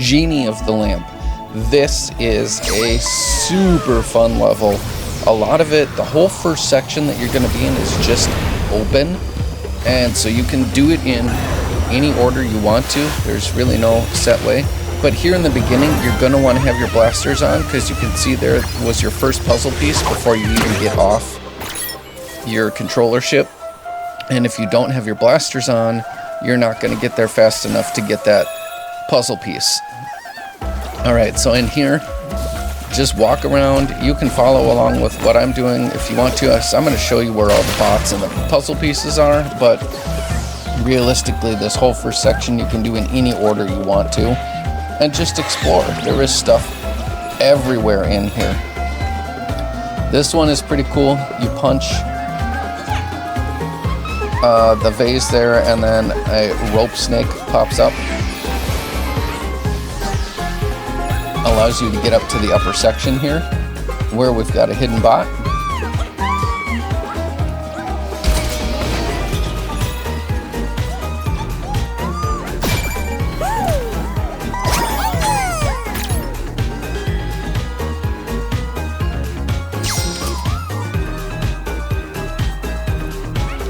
Genie of the Lamp. This is a super fun level. A lot of it, the whole first section that you're going to be in is just open, and so you can do it in any order you want to. There's really no set way. But here in the beginning, you're going to want to have your blasters on, because you can see there was your first puzzle piece before you even get off your controller ship. And if you don't have your blasters on, you're not going to get there fast enough to get that puzzle piece. Alright, so in here, just walk around. You can follow along with what I'm doing if you want to. I'm going to show you where all the bots and the puzzle pieces are, but realistically, this whole first section you can do in any order you want to. And just explore. There is stuff everywhere in here. This one is pretty cool. You punch the vase there, and then a rope snake pops up. Allows you to get up to the upper section here, where we've got a hidden bot.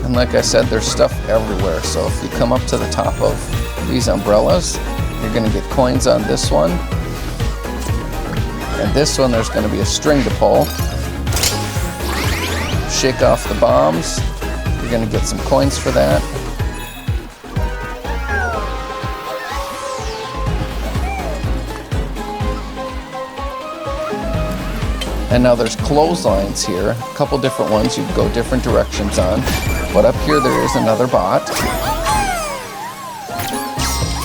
And like I said, there's stuff everywhere. So if you come up to the top of these umbrellas, you're going to get coins on this one. And this one, there's going to be a string to pull. Shake off the bombs. You're going to get some coins for that. And now there's clotheslines here. A couple different ones you can go different directions on. But up here there is another bot.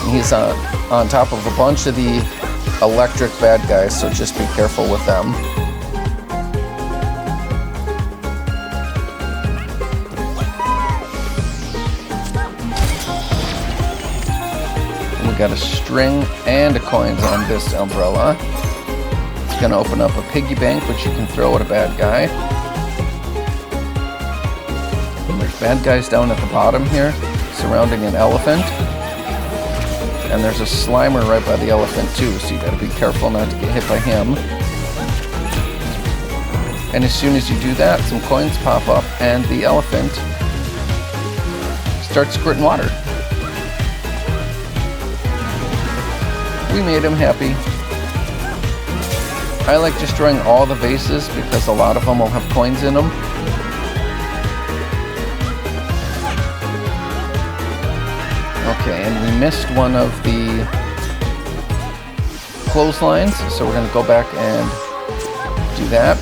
He's on top of a bunch of the electric bad guys, so just be careful with them. We got a string and a coins on this umbrella. It's going to open up a piggy bank, which you can throw at a bad guy. And there's bad guys down at the bottom here, surrounding an elephant. And there's a Slimer right by the elephant too, so you gotta be careful not to get hit by him. And as soon as you do that, some coins pop up and the elephant starts squirting water. We made him happy. I like destroying all the vases because a lot of them will have coins in them. Okay, and we missed one of the clotheslines, so we're going to go back and do that.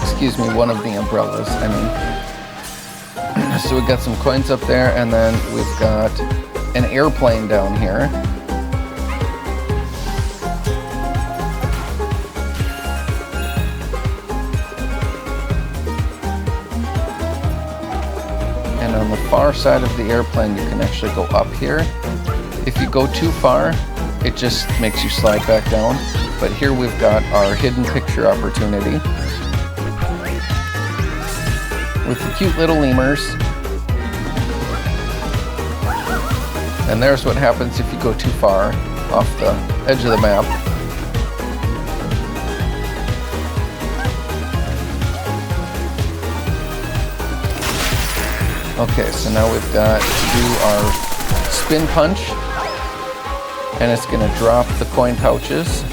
Excuse me, one of the umbrellas, I mean. So we got some coins up there, and then we've got an airplane down here. And on the far side of the airplane, you can actually go up here. If you go too far, it just makes you slide back down. But here we've got our hidden picture opportunity with the cute little lemurs. And there's what happens if you go too far off the edge of the map. Okay, so now we've got to do our spin punch, and it's going to drop the coin pouches.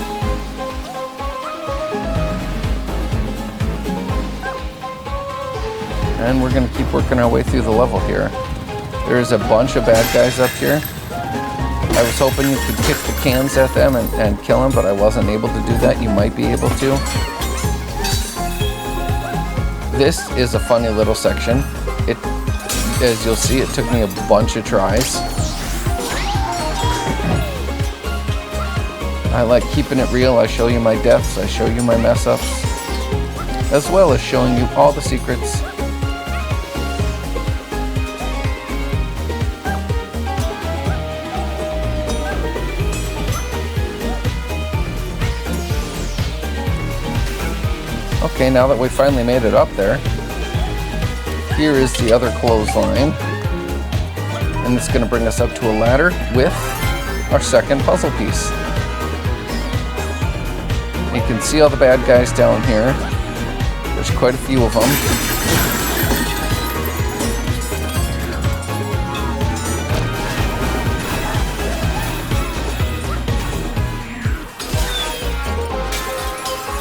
And we're going to keep working our way through the level here. There's a bunch of bad guys up here. I was hoping you could kick the cans at them and kill them, but I wasn't able to do that. You might be able to. This is a funny little section. As you'll see, it took me a bunch of tries. I like keeping it real. I show you my deaths, I show you my mess ups, as well as showing you all the secrets. Okay, now that we finally made it up there, here is the other clothesline. And it's going to bring us up to a ladder with our second puzzle piece. You can see all the bad guys down here. There's quite a few of them.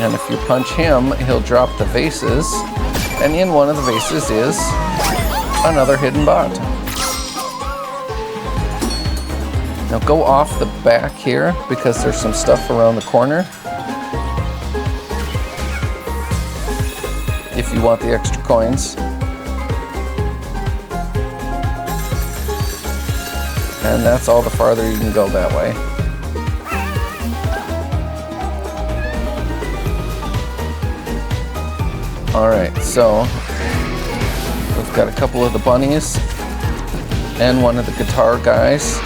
And if you punch him, he'll drop the vases. And in one of the vases is another hidden bot. Now go off the back here because there's some stuff around the corner. If you want the extra coins. And that's all the farther you can go that way. Alright, so we've got a couple of the bunnies and one of the guitar guys.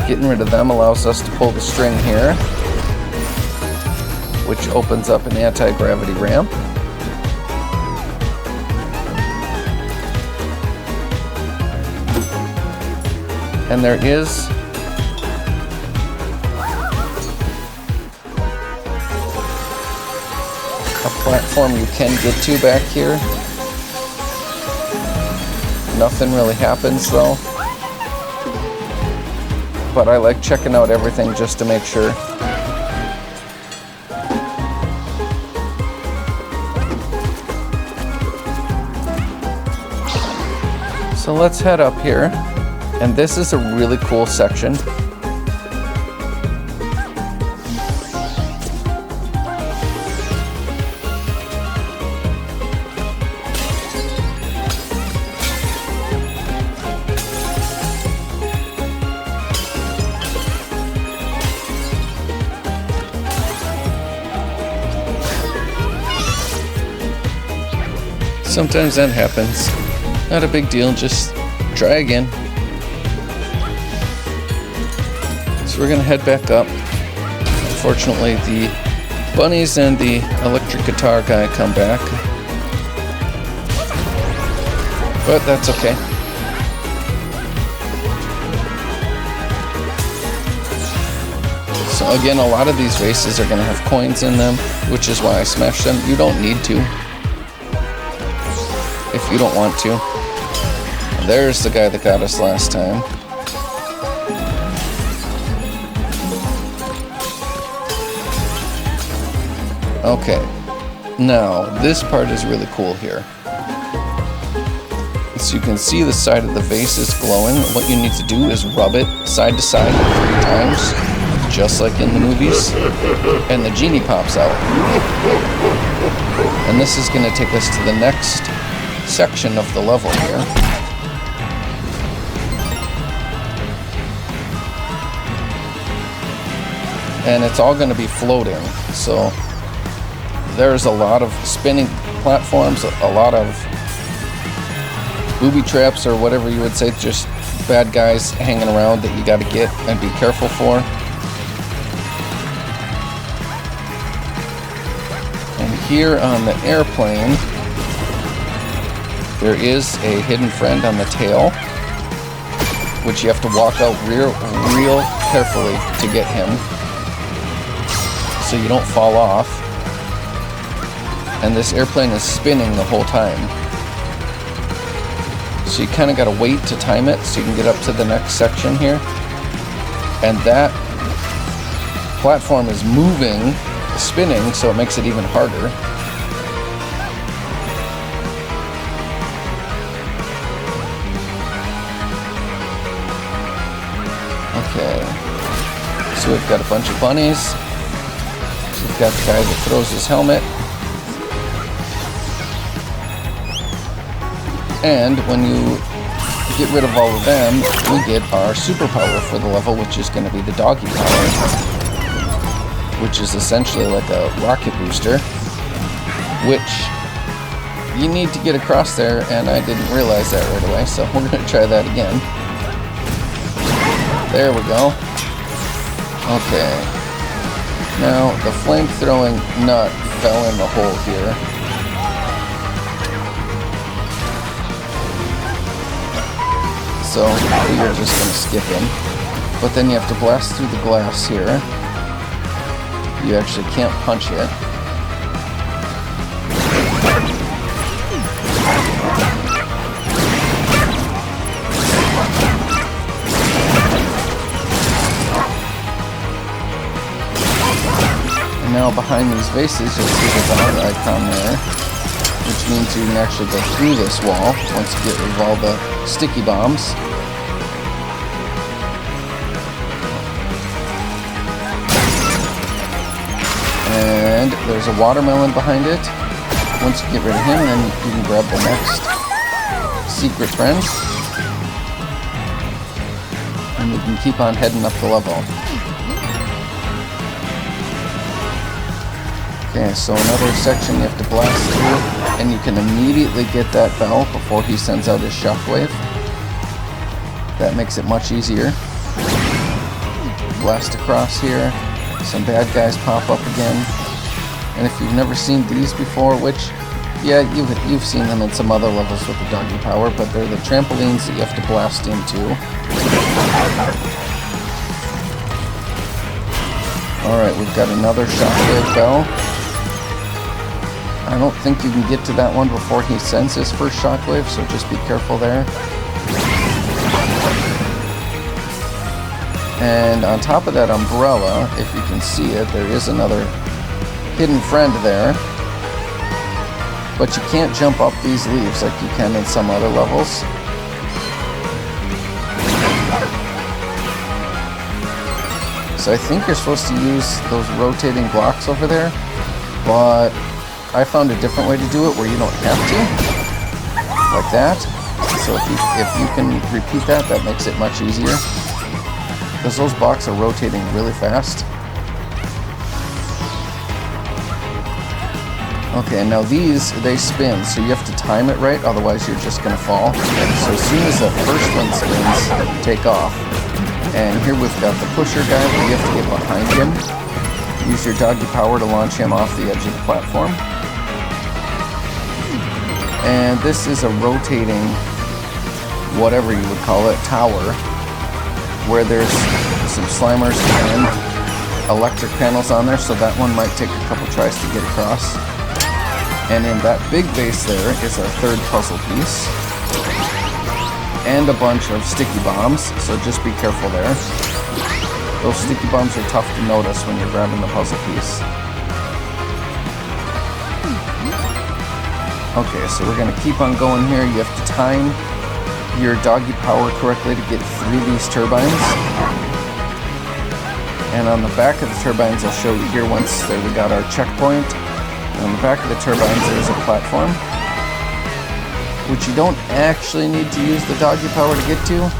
Getting rid of them allows us to pull the string here, which opens up an anti-gravity ramp. And there is a platform you can get to back here. Nothing really happens though. But I like checking out everything just to make sure. So let's head up here. And this is a really cool section. Sometimes that happens. Not a big deal, just try again. So we're gonna head back up. Unfortunately, the bunnies and the electric guitar guy come back. But that's okay. So again, a lot of these races are gonna have coins in them, which is why I smashed them. You don't need to, if you don't want to. And there's the guy that got us last time. Okay, now this part is really cool here. So you can see the side of the vase is glowing. What you need to do is rub it side to side 3 times, just like in the movies, and the genie pops out. And this is going to take us to the next section of the level here. And it's all going to be floating, so there's a lot of spinning platforms, a lot of booby traps or whatever you would say, just bad guys hanging around that you got to get and be careful for. And here on the airplane, there is a hidden friend on the tail, which you have to walk out real carefully to get him, so you don't fall off. And this airplane is spinning the whole time. So you kind of got to wait to time it so you can get up to the next section here. And that platform is moving, spinning, so it makes it even harder. Okay. So we've got a bunch of bunnies. We've got the guy that throws his helmet. And when you get rid of all of them, we get our superpower for the level, which is going to be the doggy power, which is essentially like a rocket booster, which you need to get across there, and I didn't realize that right away, so we're going to try that again. There we go. Okay. Now, the flame-throwing nut fell in the hole here. So, we are just going to skip him. But then you have to blast through the glass here. You actually can't punch it. And now behind these vases you'll see the dog icon there, which means you can actually go through this wall once you get rid of all the sticky bombs. And there's a watermelon behind it. Once you get rid of him, then you can grab the next secret friend. And you can keep on heading up the level. Okay, so another section you have to blast through, and you can immediately get that bell before he sends out his shockwave. That makes it much easier. Blast across here. Some bad guys pop up again. And if you've never seen these before, which, yeah, you've seen them in some other levels with the doggy power, but they're the trampolines that you have to blast into. Alright, we've got another shockwave bell. I don't think you can get to that one before he sends his first shockwave, so just be careful there. And on top of that umbrella, if you can see it, there is another hidden friend there. But you can't jump up these leaves like you can in some other levels. So I think you're supposed to use those rotating blocks over there, but I found a different way to do it where you don't have to, like that. So if you can repeat that, that makes it much easier. Because those blocks are rotating really fast. Okay, now these, they spin, so you have to time it right, otherwise you're just going to fall. So as soon as the first one spins, take off. And here we've got the pusher guy, where you have to get behind him. Use your doggy power to launch him off the edge of the platform. And this is a rotating, whatever you would call it, tower, where there's some Slimers and electric panels on there, so that one might take a couple tries to get across. And in that big vase there is our third puzzle piece. And a bunch of sticky bombs, so just be careful there. Those sticky bombs are tough to notice when you're grabbing the puzzle piece. Okay, so we're going to keep on going here. You have to time your doggy power correctly to get through these turbines. And on the back of the turbines, I'll show you here once there we got our checkpoint. And on the back of the turbines, there's a platform, which you don't actually need to use the doggy power to get to,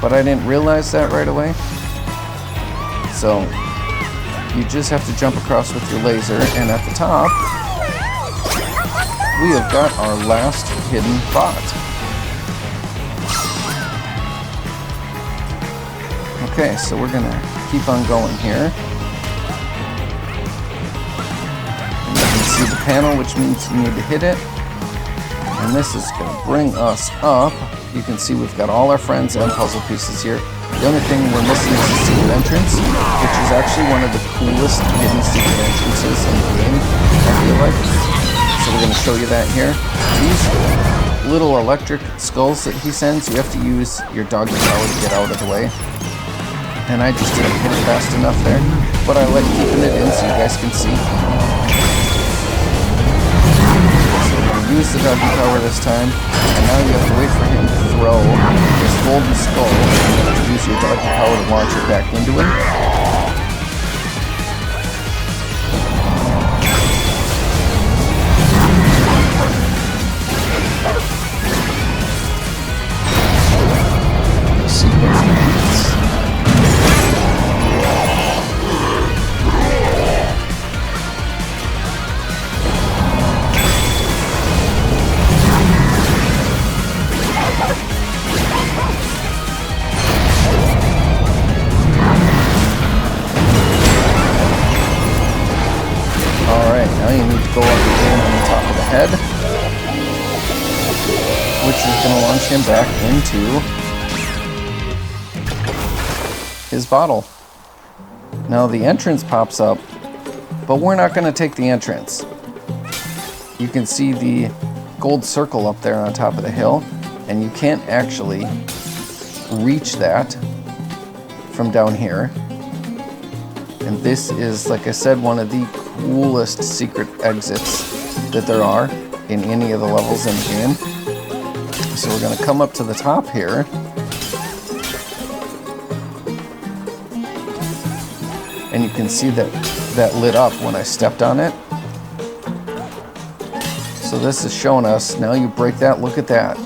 but I didn't realize that right away. So you just have to jump across with your laser, and at the top, we have got our last hidden bot. Okay, so we're gonna keep on going here. And you can see the panel, which means you need to hit it. And this is gonna bring us up. You can see we've got all our friends and puzzle pieces here. The only thing we're missing is the secret entrance, which is actually one of the coolest hidden secret entrances in the game, I feel like. So we're gonna show you that here. These little electric skulls that he sends, you have to use your doggy power to get out of the way. And I just didn't hit it fast enough there, but I like keeping it in so you guys can see. So we're going to use the doggy power this time, and now you have to wait for him to throw this golden skull, and you have to use your doggy power to launch it back into him. him back into his bottle. Now the entrance pops up, but we're not going to take the entrance. You can see the gold circle up there on top of the hill, and you can't actually reach that from down here. And this is, like I said, one of the coolest secret exits that there are in any of the levels in the game. So we're going to come up to the top here. And you can see that lit up when I stepped on it. So this is showing us, now you break that, look at that.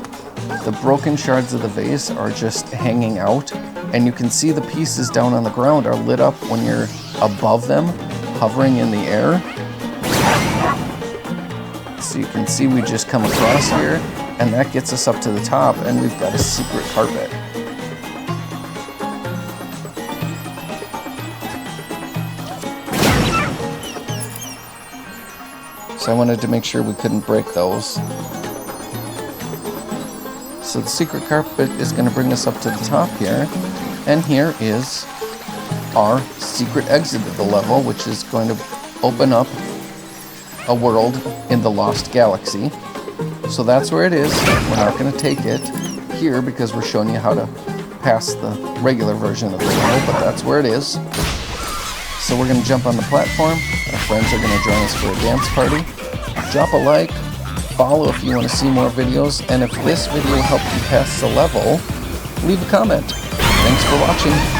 The broken shards of the vase are just hanging out, and you can see the pieces down on the ground are lit up when you're above them, hovering in the air. So you can see we just come across here, and that gets us up to the top, and we've got a secret carpet. So I wanted to make sure we couldn't break those. So the secret carpet is going to bring us up to the top here. And here is our secret exit of the level, which is going to open up a world in the Lost Galaxy. So that's where it is. We're not going to take it here because we're showing you how to pass the regular version of the level, but that's where it is. So we're going to jump on the platform. Our friends are going to join us for a dance party. Drop a like, follow if you want to see more videos, and if this video helped you pass the level, leave a comment. Thanks for watching.